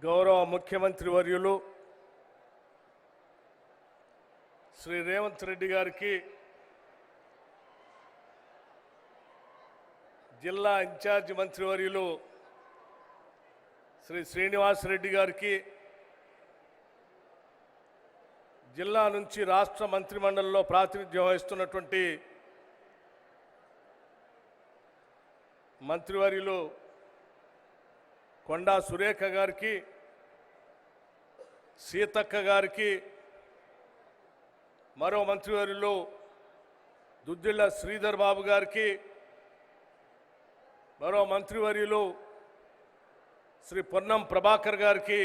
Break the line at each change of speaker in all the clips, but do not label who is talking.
గౌరవ ముఖ్యమంత్రి వర్యులు శ్రీ రేవంత్ రెడ్డి గారికి, జిల్లా ఇన్ఛార్జి మంత్రివర్యులు శ్రీ శ్రీనివాస్ రెడ్డి గారికి, జిల్లా నుంచి రాష్ట్ర మంత్రిమండలిలో ప్రాతినిధ్యం వహిస్తున్నటువంటి మంత్రివర్యులు కొండా సురేఖ గారికి, సీతక్క గారికి, మరో మంత్రివర్యులు దుద్దిళ్ల శ్రీధర్ బాబు గారికి, మరో మంత్రివర్యులు శ్రీ పొన్నం ప్రభాకర్ గారికి,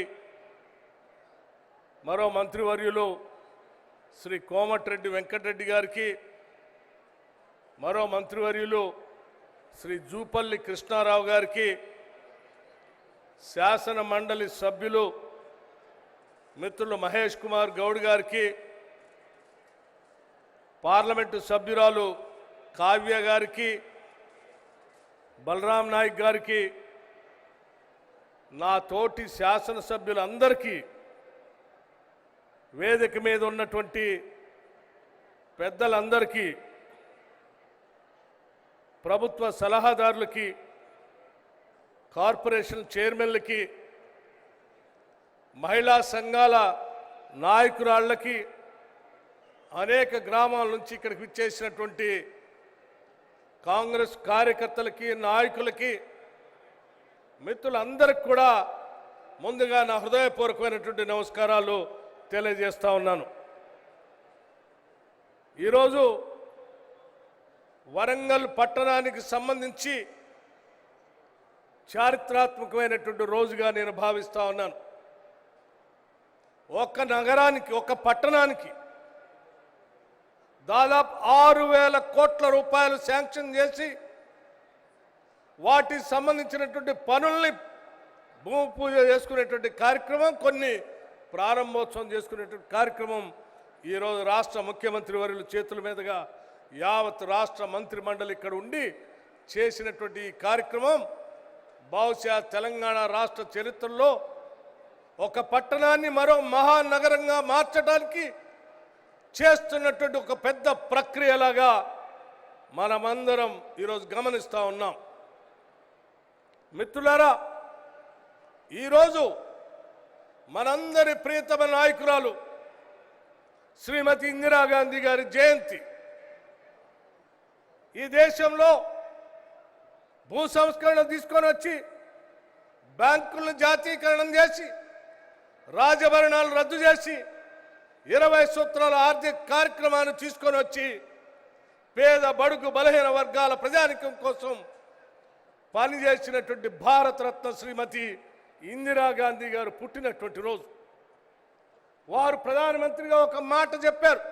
మరో మంత్రివర్యులు శ్రీ కోమటిరెడ్డి వెంకటరెడ్డి గారికి, మరో మంత్రివర్యులు శ్రీ జూపల్లి కృష్ణారావు గారికి, శాసన మండలి సభ్యులు మిత్రులు మహేష్ కుమార్ గౌడ్ గారికి, పార్లమెంటు సభ్యురాలు కావ్య గారికి, బలరాం నాయక్ గారికి, నా తోటి శాసనసభ్యులందరికీ, వేదిక మీద ఉన్నటువంటి పెద్దలందరికీ, ప్రభుత్వ సలహాదారులకి, కార్పొరేషన్ చైర్మన్లకి, మహిళా సంఘాల నాయకురాళ్ళకి, అనేక గ్రామాల నుంచి ఇక్కడికి విచ్చేసినటువంటి కాంగ్రెస్ కార్యకర్తలకి, నాయకులకి, మిత్రులందరికీ కూడా ముందుగా నా హృదయపూర్వకమైనటువంటి నమస్కారాలు తెలియజేస్తా ఉన్నాను. ఈరోజు వరంగల్ పట్టణానికి సంబంధించి చారిత్రాత్మకమైనటువంటి రోజుగా నేను భావిస్తా ఉన్నాను. ఒక నగరానికి, ఒక పట్టణానికి దాదాపు 6,000 కోట్ల రూపాయలు శాంక్షన్ చేసి వాటికి సంబంధించినటువంటి పనుల్ని భూమి పూజ చేసుకునేటువంటి కార్యక్రమం, కొన్ని ప్రారంభోత్సవం చేసుకునేటువంటి కార్యక్రమం ఈరోజు రాష్ట్ర ముఖ్యమంత్రి వర్యుల చేతుల మీదుగా యావత్ రాష్ట్ర మంత్రి మండలి ఇక్కడ ఉండి చేసినటువంటి ఈ కార్యక్రమం బహుశా తెలంగాణ రాష్ట్ర చరిత్రలో ఒక పట్టణాన్ని మరో మహానగరంగా మార్చడానికి చేస్తున్నటువంటి ఒక పెద్ద ప్రక్రియలాగా మనమందరం ఈరోజు గమనిస్తూ ఉన్నాం. మిత్రులారా, ఈరోజు మనందరి ప్రియతమ నాయకురాలు శ్రీమతి ఇందిరాగాంధీ గారి జయంతి. ఈ దేశంలో భూ సంస్కరణ తీసుకొని వచ్చి బ్యాంకులను జాతీయకరణం చేసి రాజభరణాలు రద్దు చేసి 20 సూత్రాల ఆర్థిక కార్యక్రమాన్ని తీసుకొని వచ్చి పేద బడుగు బలహీన వర్గాల ప్రజానికం కోసం పనిచేసినటువంటి భారతరత్న శ్రీమతి ఇందిరాగాంధీ గారు పుట్టినటువంటి రోజు. వారు ప్రధానమంత్రిగా ఒక మాట చెప్పారు,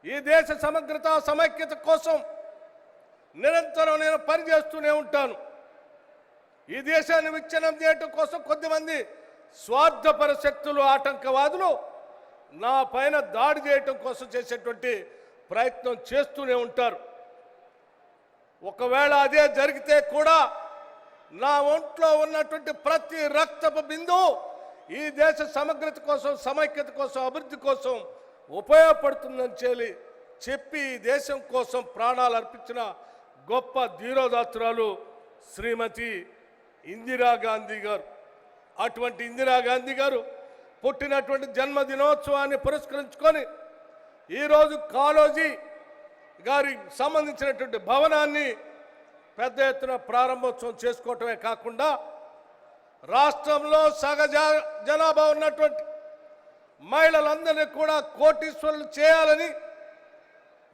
ఈ దేశ సమగ్రత సమైక్యత కోసం నిరంతరం నేను పనిచేస్తూనే ఉంటాను. ఈ దేశాన్ని విచ్ఛిన్నం చేయటం కోసం కొద్దిమంది స్వార్థపర శక్తులు, ఆటంకవాదులు నా పైన దాడి చేయటం కోసం చేసేటువంటి ప్రయత్నం చేస్తూనే ఉంటారు. ఒకవేళ అదే జరిగితే కూడా నా ఒంట్లో ఉన్నటువంటి ప్రతి రక్తపు బిందువు ఈ దేశ సమగ్రత కోసం, సమైక్యత కోసం, అభివృద్ధి కోసం ఉపయోగపడుతుందని చెప్పి ఈ దేశం కోసం ప్రాణాలు అర్పించిన గొప్ప ధీరోదాత్తురాలు శ్రీమతి ఇందిరాగాంధీ గారు. అటువంటి ఇందిరాగాంధీ గారు పుట్టినటువంటి జన్మదినోత్సవాన్ని పురస్కరించుకొని ఈరోజు కాళోజీ గారికి సంబంధించినటువంటి భవనాన్ని పెద్ద ఎత్తున ప్రారంభోత్సవం చేసుకోవటమే కాకుండా రాష్ట్రంలో సగజ జనాభా ఉన్నటువంటి మహిళలందరినీ కూడా కోటీశ్వరులు చేయాలని,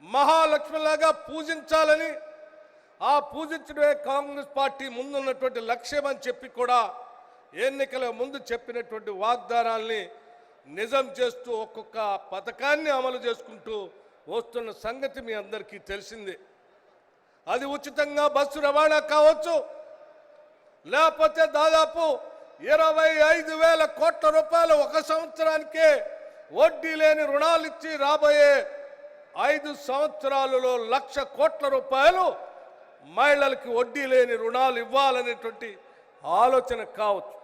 మహాలక్ష్మిలాగా పూజించాలని, ఆ పూజించడమే కాంగ్రెస్ పార్టీ ముందున్నటువంటి లక్ష్యం అని చెప్పి కూడా ఎన్నికల ముందు చెప్పినటువంటి వాగ్దానాల్ని నిజం చేస్తూ ఒక్కొక్క పథకాన్ని అమలు చేసుకుంటూ వస్తున్న సంగతి మీ అందరికీ తెలిసిందే. అది ఉచితంగా బస్సు రవాణా కావచ్చు, లేకపోతే దాదాపు 25,000 కోట్ల రూపాయలు ఒక సంవత్సరానికే వడ్డీ లేని రుణాలు ఇచ్చి రాబోయే 5 సంవత్సరాలలో 1,00,000 కోట్ల రూపాయలు మహిళలకి వడ్డీ లేని రుణాలు ఇవ్వాలనేటువంటి ఆలోచన కావచ్చు.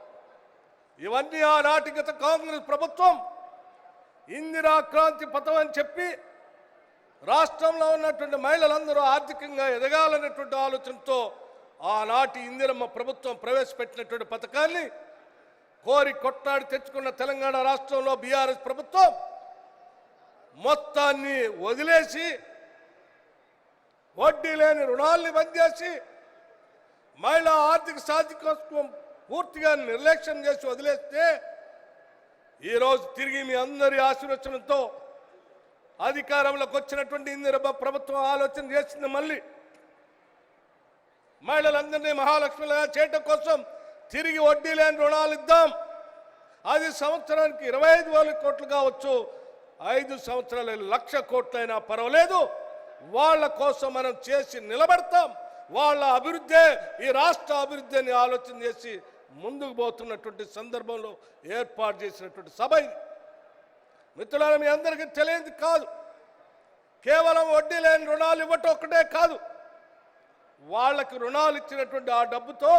ఇవన్నీ ఆనాటి గత కాంగ్రెస్ ప్రభుత్వం ఇందిరా క్రాంతి పథం అని చెప్పి రాష్ట్రంలో ఉన్నటువంటి మహిళలందరూ ఆర్థికంగా ఎదగాలనేటువంటి ఆలోచనతో ఆనాటి ఇందిరమ్మ ప్రభుత్వం ప్రవేశపెట్టినటువంటి పథకాన్ని కోరి కొట్లాడి తెచ్చుకున్న తెలంగాణ రాష్ట్రంలో బీఆర్ఎస్ ప్రభుత్వం మొత్తాన్ని వదిలేసి వడ్డీ లేని రుణాల్ని బంద్ చేసి మహిళా ఆర్థిక సాధికారం పూర్తిగా నిర్లక్ష్యం చేసి వదిలేస్తే ఈరోజు తిరిగి మీ అందరి ఆశీర్వచనంతో అధికారంలోకి వచ్చినటువంటి ఇందిరమ్మ ప్రభుత్వం ఆలోచన చేసింది. మళ్ళీ మహిళలందరినీ మహాలక్ష్మిగా చేయటం కోసం తిరిగి వడ్డీ లేని రుణాలు ఇద్దాం. అది సంవత్సరానికి 25,000 కోట్లు కావచ్చు, 5 సంవత్సరాలు 1,00,000 కోట్లైనా పర్వాలేదు. వాళ్ళ కోసం మనం చేసి నిలబడతాం. వాళ్ళ అభివృద్ధే ఈ రాష్ట్ర అభివృద్ధి అని ఆలోచన చేసి ముందుకు పోతున్నటువంటి సందర్భంలో ఏర్పాటు చేసినటువంటి సభ ఇది. మిత్రులారా, మీ అందరికీ తెలియదు కాదు, కేవలం వడ్డీ లేని రుణాలు ఇవ్వటం ఒక్కటే కాదు, వాళ్ళకి రుణాలు ఇచ్చినటువంటి ఆ డబ్బుతో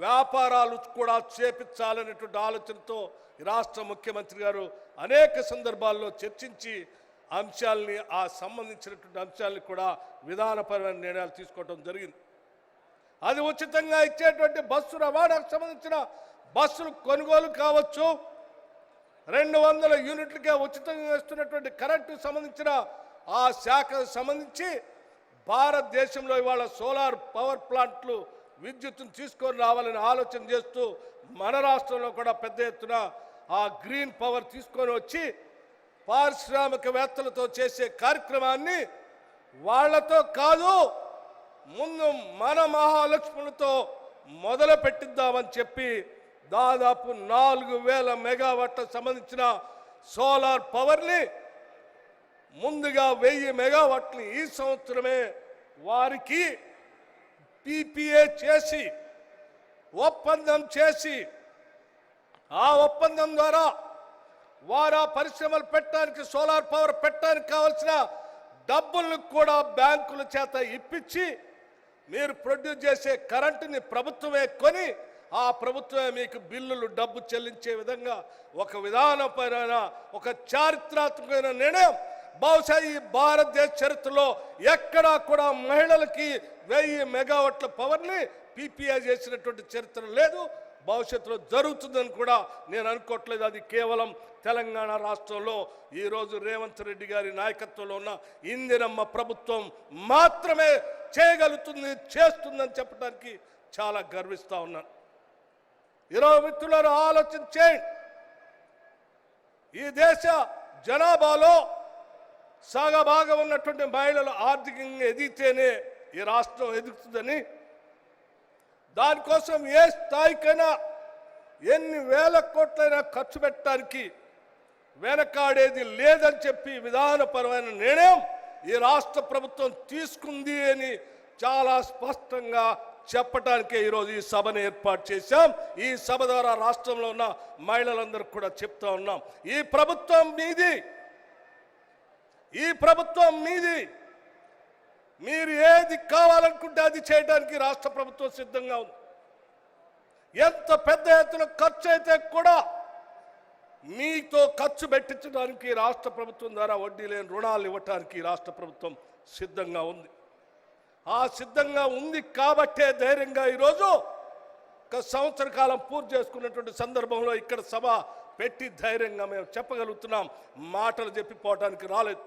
వ్యాపారాలు కూడా చేపించాలనేటువంటి ఆలోచనతో ఈ రాష్ట్ర ముఖ్యమంత్రి గారు అనేక సందర్భాల్లో చర్చించి అంశాలని ఆ సంబంధించినటువంటి అంశాలని కూడా విధానపరమైన నిర్ణయాలు తీసుకోవడం జరిగింది. అది ఉచితంగా ఇచ్చేటువంటి బస్సు రవాణాకు సంబంధించిన బస్సులు కొనుగోలు కావచ్చు, 200 యూనిట్లకే ఉచితంగా ఇస్తున్నటువంటి కరెంటుకు సంబంధించిన ఆ శాఖకు సంబంధించి భారతదేశంలో ఇవాళ సోలార్ పవర్ ప్లాంట్లు విద్యుత్తును తీసుకొని రావాలని ఆలోచన చేస్తూ మన రాష్ట్రంలో కూడా పెద్ద ఎత్తున ఆ గ్రీన్ పవర్ తీసుకొని వచ్చి పారిశ్రామికవేత్తలతో చేసే కార్యక్రమాన్ని వాళ్లతో కాదు, ముందు మన మహాలక్ష్ములతో మొదలు పెట్టిద్దామని చెప్పి దాదాపు 4,000 మెగావాట్లకు సంబంధించిన సోలార్ పవర్ని ముందుగా 1000 మెగావాట్ని ఈ సంవత్సరమే వారికి PPA చేసి ఒప్పందం చేసి ఆ ఒప్పందం ద్వారా వారు పరిశ్రమలు పెట్టడానికి సోలార్ పవర్ పెట్టడానికి కావాల్సిన డబ్బులను కూడా బ్యాంకుల చేత ఇప్పించి మీరు ప్రొడ్యూస్ చేసే కరెంటుని ప్రభుత్వమే కొని ఆ ప్రభుత్వమే మీకు బిల్లులు డబ్బు చెల్లించే విధంగా ఒక విధానపరమైన ఒక చారిత్రాత్మకమైన నిర్ణయం బహుశా ఈ భారతదేశ చరిత్రలో ఎక్కడా కూడా మహిళలకి 1000 మెగావాట్ల పవర్ని PPA చేసినటువంటి చరిత్ర లేదు. భవిష్యత్తులో జరుగుతుందని కూడా నేను అనుకోవట్లేదు. అది కేవలం తెలంగాణ రాష్ట్రంలో ఈరోజు రేవంత్ రెడ్డి గారి నాయకత్వంలో ఉన్న ఇందిరమ్మ ప్రభుత్వం మాత్రమే చేయగలుగుతుంది, చేస్తుందని చెప్పడానికి చాలా గర్విస్తూ ఉన్నాను. ఈరోజు మిత్రులారా, ఆలోచన చేయండి. ఈ దేశ జనాభాలో సగభాగం ఉన్నటువంటి మహిళలు ఆర్థికంగా ఎదిగితేనే ఈ రాష్ట్రం ఎదుగుతుందని, దానికోసం ఏ స్థాయికైనా ఎన్ని వేల కోట్లైనా ఖర్చు పెట్టడానికి వెనకాడేది లేదని చెప్పి విధానపరమైన నిర్ణయం ఈ రాష్ట్ర ప్రభుత్వం తీసుకుంది అని చాలా స్పష్టంగా చెప్పడానికే ఈరోజు ఈ సభను ఏర్పాటు చేశాం. ఈ సభ ద్వారా రాష్ట్రంలో ఉన్న మహిళలందరికీ కూడా చెప్తా ఉన్నాం, ఈ ప్రభుత్వం మీది, ఈ ప్రభుత్వం మీది, మీరు ఏది కావాలనుకుంటే అది చేయడానికి రాష్ట్ర ప్రభుత్వం సిద్ధంగా ఉంది. ఎంత పెద్ద ఎత్తున ఖర్చు అయితే కూడా మీతో ఖర్చు పెట్టించడానికి రాష్ట్ర ప్రభుత్వం ద్వారా వడ్డీ లేని రుణాలు ఇవ్వడానికి రాష్ట్ర ప్రభుత్వం సిద్ధంగా ఉంది. ఆ సిద్ధంగా ఉంది కాబట్టే ధైర్యంగా ఈరోజు ఒక సంవత్సర కాలం పూర్తి చేసుకున్నటువంటి సందర్భంలో ఇక్కడ సభ పెట్టి ధైర్యంగా మేము చెప్పగలుగుతున్నాం. మాటలు చెప్పిపోవడానికి రాలేదు.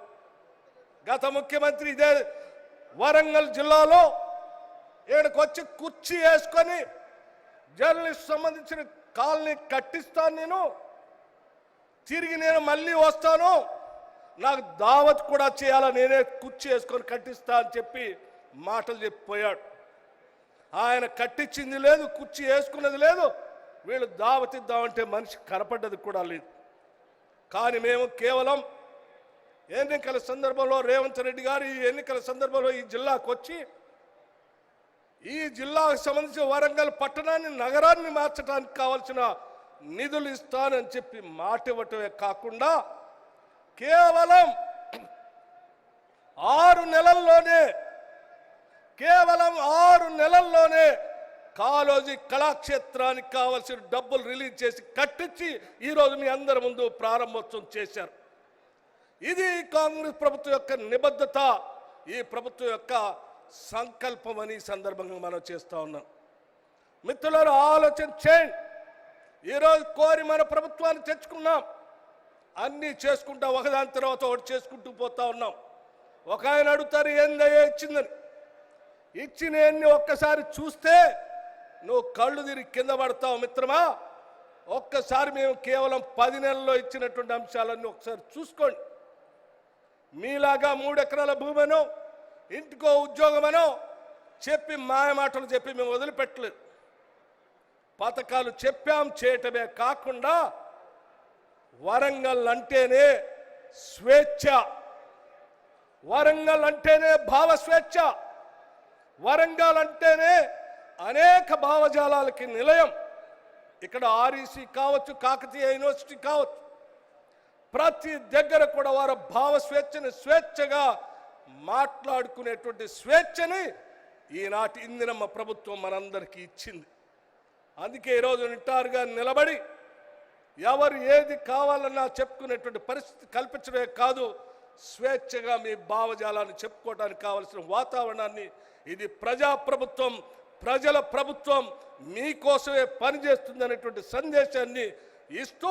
గత ముఖ్యమంత్రి ఇదే వరంగల్ జిల్లాలో ఇక్కడికి వచ్చి కుర్చీ వేసుకొని జర్నలిస్ట్ సంబంధించిన కాలనీ కట్టిస్తాను, నేను తిరిగి నేను మళ్ళీ వస్తాను, నాకు దావత్ కూడా చేయాలా, నేనే కుర్చీ వేసుకొని కట్టిస్తా అని చెప్పి మాటలు చెప్పిపోయాడు. ఆయన కట్టించింది లేదు, కుర్చీ వేసుకున్నది లేదు, వీళ్ళు దావత్ ఇద్దామంటే మనిషి కనపడ్డది కూడా లేదు. కానీ మేము కేవలం ఎన్నికల సందర్భంలో రేవంత్ రెడ్డి గారు ఈ ఎన్నికల సందర్భంలో ఈ జిల్లాకు వచ్చి ఈ జిల్లాకు సంబంధించిన వరంగల్ పట్టణాన్ని నగరాన్ని మార్చడానికి కావాల్సిన నిధులు ఇస్తానని చెప్పి మాట ఇవ్వటమే కాకుండా కేవలం 6 నెలల్లోనే కాళోజీ కళాక్షేత్రానికి కావాల్సిన డబ్బులు రిలీజ్ చేసి కట్టించి ఈరోజు మీ అందరి ముందు ప్రారంభోత్సవం చేశారు. ఇది కాంగ్రెస్ ప్రభుత్వం యొక్క నిబద్ధత, ఈ ప్రభుత్వం యొక్క సంకల్పం అని సందర్భంగా మనం చేస్తూ ఉన్నాం. మిత్రులారా, ఆలోచన చేయండి. ఈరోజు కోరి మన ప్రభుత్వాన్ని తెచ్చుకున్నాం, అన్నీ చేసుకుంటా ఒకదాని తర్వాత ఒకటి చేసుకుంటూ పోతా ఉన్నాం. ఒక ఆయన అడుగుతారు, ఏందయ్యా ఇచ్చిందని. ఇచ్చినవన్నీ ఒక్కసారి చూస్తే నువ్వు కళ్ళు తిరిగి కింద పడతావు మిత్రమా. ఒక్కసారి మేము కేవలం 10 నెలల్లో ఇచ్చినటువంటి అంశాలన్నీ ఒకసారి చూసుకోండి. మీలాగా 3 ఎకరాల భూమనో ఇంటికో ఉద్యోగమనో చెప్పి మాయమాటలు చెప్పి మేము వదిలిపెట్టలేదు. పథకాలు చెప్పాం, చేయటమే కాకుండా వరంగల్ అంటేనే స్వేచ్ఛ, వరంగల్ అంటేనే భావ స్వేచ్ఛ, వరంగల్ అంటేనే అనేక భావజాలాలకి నిలయం. ఇక్కడ ఆర్ఈసీ కావచ్చు, కాకతీయ యూనివర్సిటీ కావచ్చు, ప్రతి దగ్గర కూడా వారు భావ స్వేచ్ఛని స్వేచ్ఛగా మాట్లాడుకునేటువంటి స్వేచ్ఛని ఈనాటి ఇందిరమ్మ ప్రభుత్వం మనందరికీ ఇచ్చింది. అందుకే ఈరోజు నిటారుగా నిలబడి ఎవరు ఏది కావాలన్నా చెప్పుకునేటువంటి పరిస్థితి కల్పించడమే కాదు, స్వేచ్ఛగా మీ భావజాలాన్ని చెప్పుకోవడానికి కావలసిన వాతావరణాన్ని, ఇది ప్రజాప్రభుత్వం, ప్రజల ప్రభుత్వం, మీకోసమే పనిచేస్తుంది అనేటువంటి సందేశాన్ని ఇస్తూ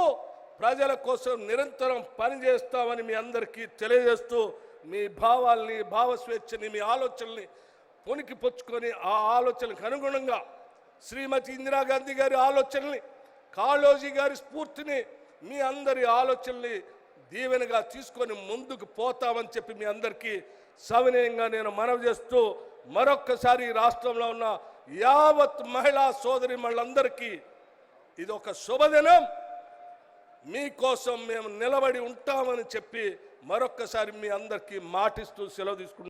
ప్రజల కోసం నిరంతరం పనిచేస్తామని మీ అందరికీ తెలియజేస్తూ, మీ భావాల్ని, భావ స్వేచ్ఛని, మీ ఆలోచనల్ని పొనికి పుచ్చుకొని ఆ ఆలోచనలకు అనుగుణంగా శ్రీమతి ఇందిరాగాంధీ గారి ఆలోచనల్ని, కాళోజీ గారి స్ఫూర్తిని, మీ అందరి ఆలోచనల్ని దీవెనగా తీసుకొని ముందుకు పోతామని చెప్పి మీ అందరికీ సవినయంగా నేను మనవి చేస్తూ, మరొక్కసారి రాష్ట్రంలో ఉన్న యావత్ మహిళా సోదరిమణులందరికీ ఇది ఒక శుభదినం, మీకోసం మేము నిలబడి ఉంటామని చెప్పి మరొక్కసారి మీ అందరికీ మాటిస్తూ సెలవు తీసుకుంటున్నాను.